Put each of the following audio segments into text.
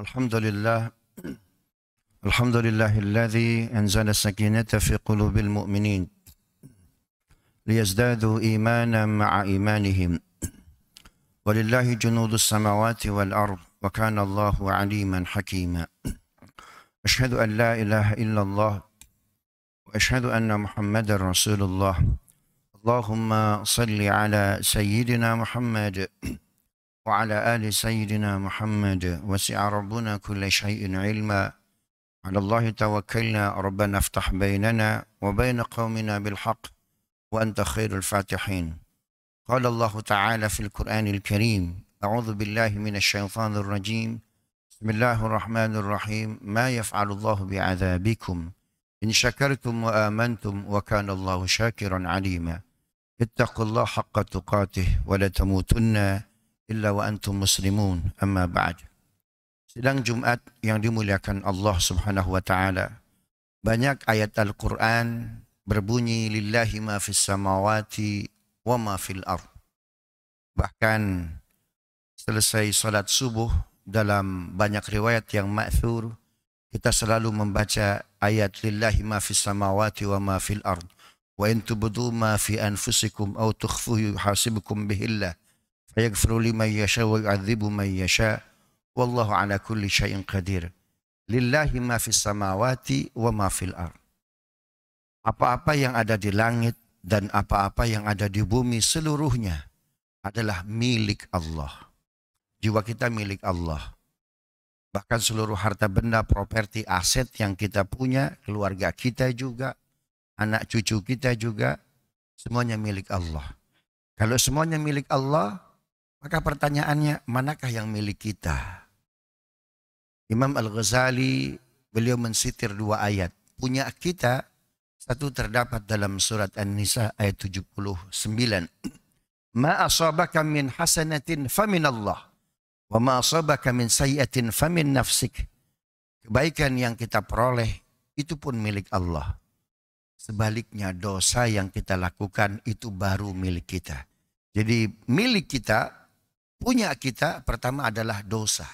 الحمد لله الحمد لله الذي أنزل السكينة في قلوب المؤمنين ليزدادوا إيمانا مع إيمانهم ولله جنود السماوات والأرض وكان الله عليما حكيما أشهد أن لا إله إلا الله وأشهد أن محمدا رسول الله اللهم صل على سيدنا محمد وعلى آل سيدنا محمد وسع ربنا كل شيء علما على الله توكلنا ربنا افتح بيننا وبين قومنا بالحق وأنت خير الفاتحين قال الله تعالى في القرآن الكريم أعوذ بالله من الشيطان الرجيم بسم الله الرحمن الرحيم ما يفعل الله بعذابكم إن شكرتم وآمنتم وكان الله شاكرا عليما اتقوا الله حق تقاته ولا تموتن illa wa antum muslimun amma ba'd. Sidang Jumat yang dimuliakan Allah Subhanahu wa taala. Banyak ayat Al-Qur'an berbunyi lillahi ma fis samawati wa ma fil ard. Bahkan selesai salat subuh dalam banyak riwayat yang ma'thur kita selalu membaca ayat lillahi ma fis samawati wa ma fil ard. Wa in tubdu ma fi anfusikum aw tukhfuhu yuhasibukum bihillah. فيغفر لمن يشاء ويعذب من يشاء والله على كل شيء قدير لله ما في السماوات وما في الأرض. Apa-apa yang ada di langit dan apa-apa yang ada di bumi seluruhnya adalah milik Allah. Jiwa kita milik Allah. Bahkan seluruh harta benda, properti, aset yang kita punya, keluarga kita juga, anak cucu kita juga, semuanya milik Allah. Kalau semuanya milik Allah, maka pertanyaannya, manakah yang milik kita? Imam Al-Ghazali, beliau mensitir dua ayat. Punya kita, satu terdapat dalam surat An-Nisa ayat 79. Ma asabaka min hasanatin famin Allah. Wa ma asabaka min sayyatin famin nafsik. Kebaikan yang kita peroleh, itu pun milik Allah. Sebaliknya dosa yang kita lakukan, itu baru milik kita. Jadi milik kita, punya kita pertama adalah dosa.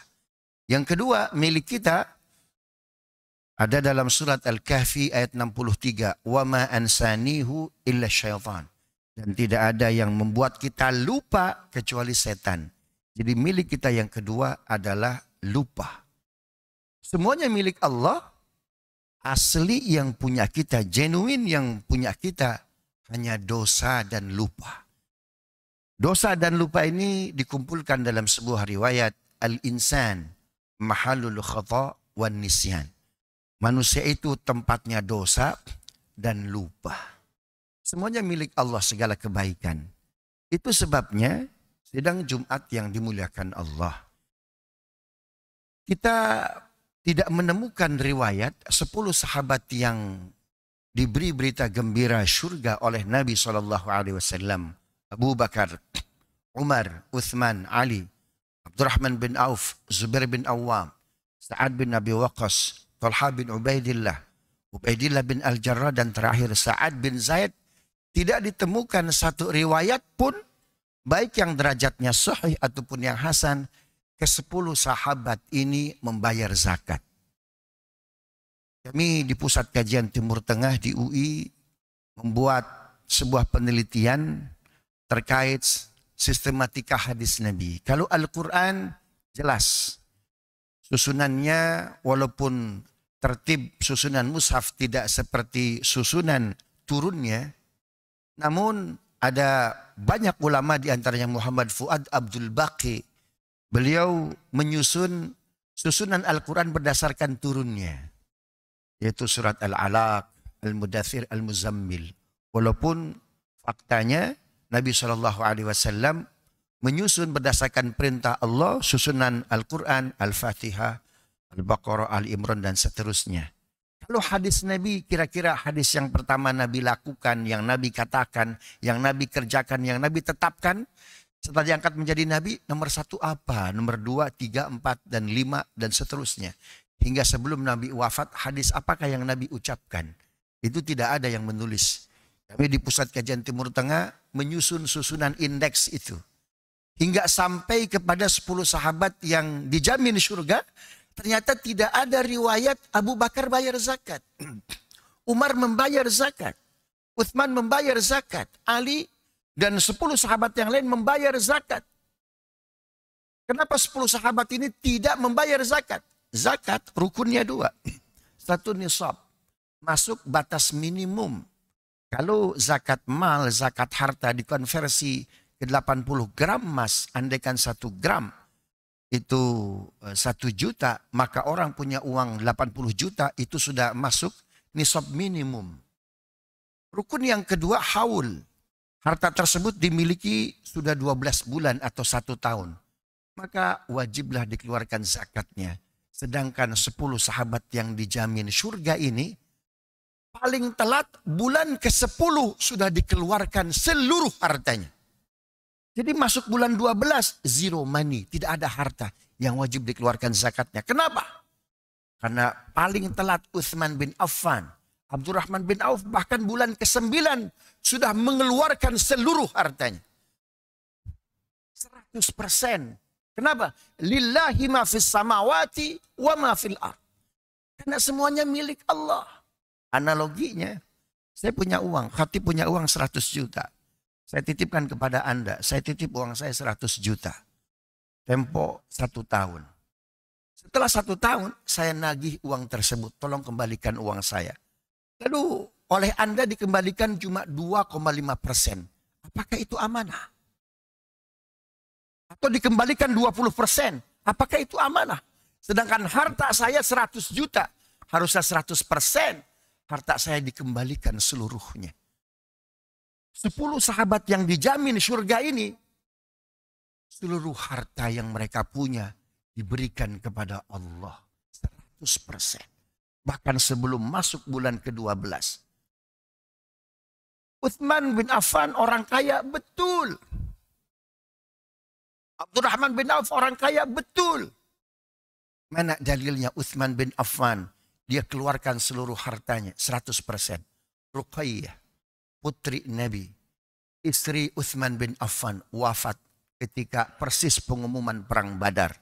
Yang kedua milik kita ada dalam surat Al-Kahfi ayat 63. Wa ma ansanihu illa syaitan. Dan tidak ada yang membuat kita lupa kecuali setan. Jadi milik kita yang kedua adalah lupa. Semuanya milik Allah. Asli yang punya kita, genuine yang punya kita hanya dosa dan lupa. Dosa dan lupa ini dikumpulkan dalam sebuah riwayat al-insan mahalul khata' wan nisyan. Manusia itu tempatnya dosa dan lupa. Semuanya milik Allah segala kebaikan. Itu sebabnya sidang Jumat yang dimuliakan Allah. Kita tidak menemukan riwayat 10 sahabat yang diberi berita gembira surga oleh Nabi SAW. Abu Bakar, Umar, Uthman, Ali, Abdurrahman bin Auf, Zubair bin Awam, Sa'ad bin Abi Waqqas, Talha bin Ubaidillah, Ubaidillah bin Al-Jarrah, dan terakhir Sa'ad bin Zaid. Tidak ditemukan satu riwayat pun, baik yang derajatnya sahih ataupun yang hasan, ke-10 sahabat ini membayar zakat. Kami di Pusat Kajian Timur Tengah di UI membuat sebuah penelitian terkait sistematika hadis Nabi. Kalau Al-Quran jelas susunannya, walaupun tertib susunan mushaf tidak seperti susunan turunnya, namun ada banyak ulama di antaranya Muhammad Fuad Abdul Baqi. Beliau menyusun susunan Al-Quran berdasarkan turunnya, yaitu surat Al-Alaq, Al-Mudathir, Al-Muzammil. Walaupun faktanya Nabi SAW menyusun berdasarkan perintah Allah susunan Al-Quran, Al-Fatihah, Al-Baqarah, Al-Imran, dan seterusnya. Kalau hadis Nabi, kira-kira hadis yang pertama Nabi lakukan, yang Nabi katakan, yang Nabi kerjakan, yang Nabi tetapkan setelah diangkat menjadi Nabi, nomor 1 apa? Nomor 2, 3, 4, dan 5, dan seterusnya. Hingga sebelum Nabi wafat, hadis apakah yang Nabi ucapkan? Itu tidak ada yang menulis. Kami di Pusat Kajian Timur Tengah menyusun susunan indeks itu. Hingga sampai kepada 10 sahabat yang dijamin surga Ternyata tidak ada riwayat Abu Bakar bayar zakat. Umar membayar zakat. Uthman membayar zakat. Ali dan 10 sahabat yang lain membayar zakat. Kenapa 10 sahabat ini tidak membayar zakat? Zakat rukunnya 2. Satu nisab. Masuk batas minimum. Kalau zakat mal, zakat harta dikonversi ke 80 gram emas, andaikan 1 gram itu 1 juta, maka orang punya uang 80 juta itu sudah masuk nisab minimum. Rukun yang kedua haul. Harta tersebut dimiliki sudah 12 bulan atau 1 tahun. Maka wajiblah dikeluarkan zakatnya. Sedangkan 10 sahabat yang dijamin surga ini, paling telat bulan ke-10 sudah dikeluarkan seluruh hartanya. Jadi masuk bulan 12, zero money. Tidak ada harta yang wajib dikeluarkan zakatnya. Kenapa? Karena paling telat Uthman bin Affan. Abdurrahman bin Auf bahkan bulan ke-9 sudah mengeluarkan seluruh hartanya. 100%. Kenapa? Lillahi ma fis samawati wa ma fil ard. Karena semuanya milik Allah. Analoginya, saya punya uang, Khatib punya uang 100 juta. Saya titipkan kepada Anda, saya titip uang saya 100 juta. Tempo 1 tahun. Setelah 1 tahun, saya nagih uang tersebut. Tolong kembalikan uang saya. Lalu oleh Anda dikembalikan cuma 2,5%. Apakah itu amanah? Atau dikembalikan 20%. Apakah itu amanah? Sedangkan harta saya 100 juta. Harusnya 100%. Harta saya dikembalikan seluruhnya. 10 sahabat yang dijamin surga ini, seluruh harta yang mereka punya diberikan kepada Allah 100%. Bahkan sebelum masuk bulan ke-12. Uthman bin Affan orang kaya betul. Abdurrahman bin Auf orang kaya betul. Mana dalilnya Uthman bin Affan? Dia keluarkan seluruh hartanya 100%. Ruqayyah, putri Nabi, istri Uthman bin Affan wafat ketika persis pengumuman perang Badar.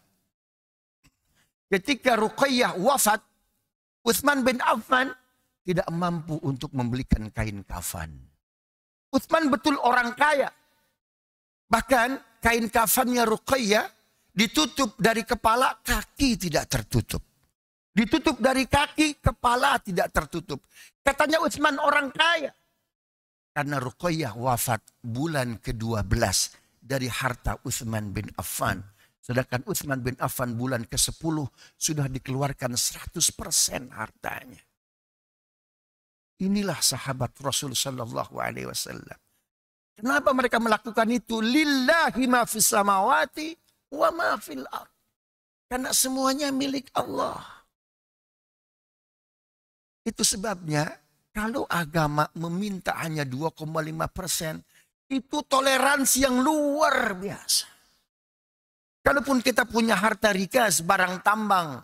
Ketika Ruqayyah wafat, Uthman bin Affan tidak mampu untuk membelikan kain kafan. Uthman betul orang kaya. Bahkan kain kafannya Ruqayyah ditutup dari kepala, kaki tidak tertutup. Ditutup dari kaki, kepala tidak tertutup. Katanya Uthman orang kaya. Karena Ruqayyah wafat bulan ke-12 dari harta Uthman bin Affan. Sedangkan Uthman bin Affan bulan ke-10 sudah dikeluarkan 100% hartanya. Inilah sahabat Rasul sallallahu alaihi wasallam. Kenapa mereka melakukan itu? Lillahi ma fis samawati wa ma fil ard. Karena semuanya milik Allah. Itu sebabnya kalau agama meminta hanya 2,5%, itu toleransi yang luar biasa. Kalaupun kita punya harta rikas, barang tambang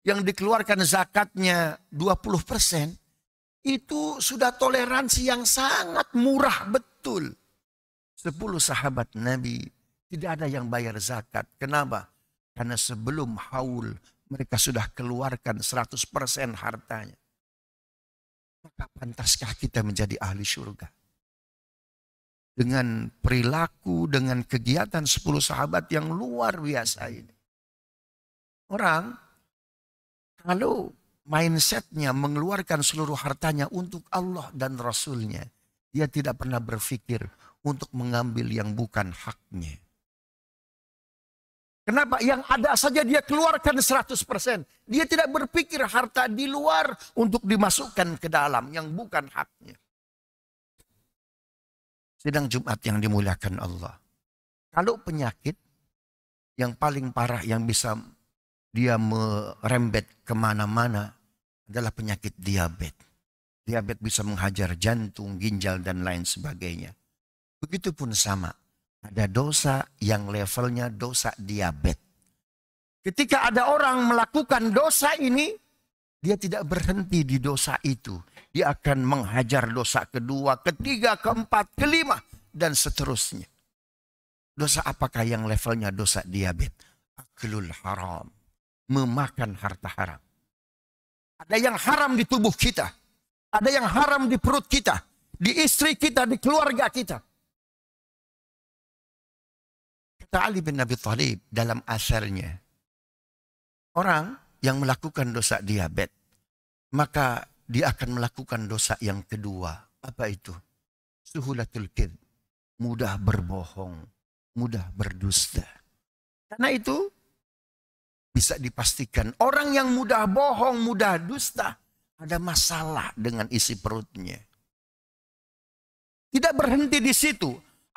yang dikeluarkan zakatnya 20%, itu sudah toleransi yang sangat murah betul. 10 sahabat Nabi tidak ada yang bayar zakat. Kenapa? Karena sebelum haul mereka sudah keluarkan 100% hartanya. Maka pantaskah kita menjadi ahli surga? Dengan perilaku, dengan kegiatan 10 sahabat yang luar biasa ini. Orang kalau mindsetnya mengeluarkan seluruh hartanya untuk Allah dan Rasulnya, dia tidak pernah berpikir untuk mengambil yang bukan haknya. Kenapa? Yang ada saja dia keluarkan 100%. Dia tidak berpikir harta di luar untuk dimasukkan ke dalam yang bukan haknya. Sidang Jumat yang dimuliakan Allah. Kalau penyakit yang paling parah yang bisa dia merembet kemana-mana adalah penyakit diabetes. Diabetes bisa menghajar jantung, ginjal, dan lain sebagainya. Begitupun sama. Ada dosa yang levelnya dosa diabetes. Ketika ada orang melakukan dosa ini, dia tidak berhenti di dosa itu. Dia akan menghajar dosa kedua, ketiga, keempat, kelima, dan seterusnya. Dosa apakah yang levelnya dosa diabetes? Aklul haram. memakan harta haram. Ada yang haram di tubuh kita. Ada yang haram di perut kita. Di istri kita, di keluarga kita. Kata Ali bin Abi Thalib dalam asarnya, orang yang melakukan dosa diabetes, maka dia akan melakukan dosa yang kedua. Apa itu? Suhulatul kidz, mudah berbohong, mudah berdusta. Karena itu bisa dipastikan orang yang mudah bohong, mudah dusta, ada masalah dengan isi perutnya. Tidak berhenti di situ.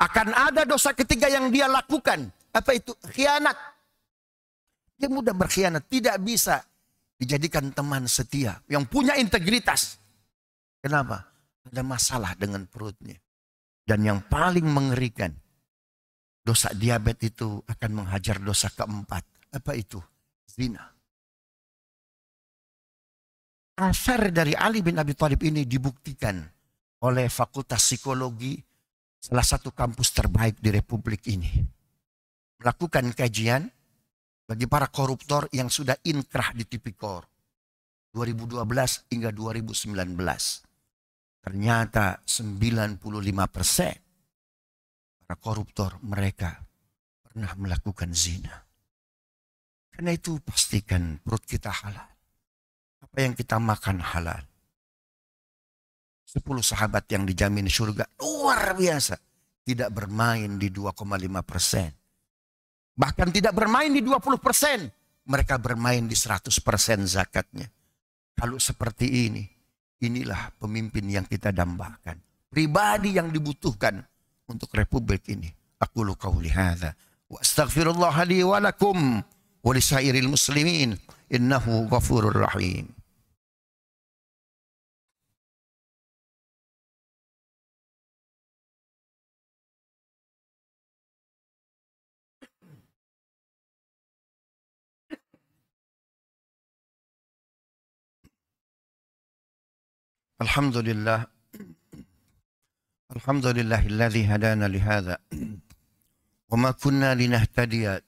Akan ada dosa ketiga yang dia lakukan. Apa itu? Khianat. Dia mudah berkhianat. Tidak bisa dijadikan teman setia yang punya integritas. Kenapa? Ada masalah dengan perutnya. Dan yang paling mengerikan, dosa diabetes itu akan menghajar dosa keempat. Apa itu? Zina. Asar dari Ali bin Abi Thalib ini dibuktikan oleh Fakultas Psikologi, salah satu kampus terbaik di Republik ini. Melakukan kajian bagi para koruptor yang sudah inkrah di Tipikor 2012 hingga 2019. Ternyata 95% para koruptor mereka pernah melakukan zina. Karena itu pastikan perut kita halal. Apa yang kita makan halal. 10 sahabat yang dijamin surga luar biasa. Tidak bermain di 2,5%. Bahkan tidak bermain di 20%. Mereka bermain di 100% zakatnya. Kalau seperti ini, inilah pemimpin yang kita dambakan. Pribadi yang dibutuhkan untuk republik ini. Aqulu qawli hadza wa astaghfirullah li wa lakum wa lisairil muslimin innahu ghafurur rahim. Alhamdulillah. Alhamdulillahilladzi hadana lihadza. Wa ma kunna linahtadiya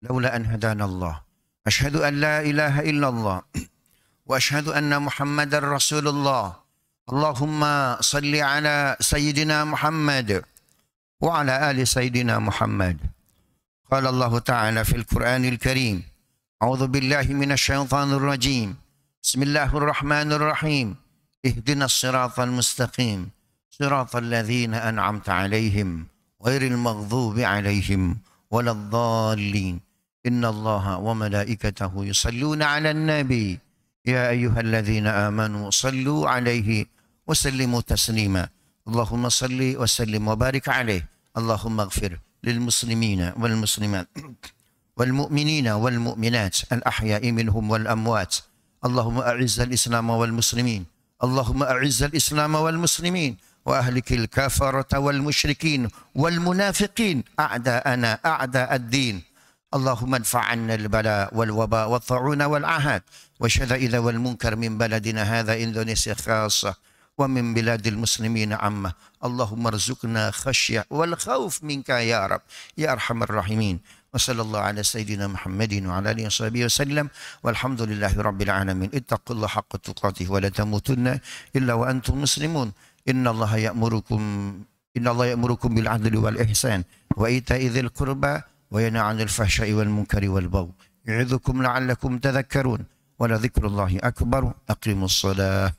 laula an hadana Allah. Asyhadu an la ilaha illallah wa asyhadu anna Muhammadar Rasulullah. Allahumma salli ala sayyidina Muhammad wa ala ali sayyidina Muhammad. Qala Allah Ta'ala fil Qur'anil Karim. A'udzu billahi minasy syaithanir rajim. Bismillahirrahmanirrahim. Ihdinas siratal mustaqim. Siratal ladzina an'amta 'alaihim ghairil maghdubi 'alaihim waladdallin. Innallaha wa malaikatahu yusalluna 'alan nabi. Ya ayyuhalladzina amanu sallu 'alaihi wa sallimu taslima. Allahumma salli wa sallim wa barik 'alaihi. Allahumma ighfir lil muslimina wal muslimat wal mu'minina wal mu'minat al ahya'i minhum wal amwat. Allahumma a'izzal islam wal muslimin. اللهم أعز الإسلام والمسلمين وأهلك الكفرة والمشركين والمنافقين أعداءنا أعداء الدين. اللهم ادفع عنا البلاء والوباء والطاعون والعهد والشدائد والمنكر من بلدنا هذا إندونيسيا خاصة ومن بلاد المسلمين عامة. اللهم ارزقنا خشية والخوف منك يا رب يا أرحم الراحمين. وصلى الله على سيدنا محمد وعلى آله وصحبه وسلم والحمد لله رب العالمين. اتقوا الله حق تقاته ولا تموتن إلا وأنتم مسلمون. إن الله يأمركم بالعدل والإحسان وإيتاء ذي القربى وينهى عن الفحشاء والمنكر والبغي يعظكم لعلكم تذكرون ولذكر الله أكبر. أقيموا الصلاة.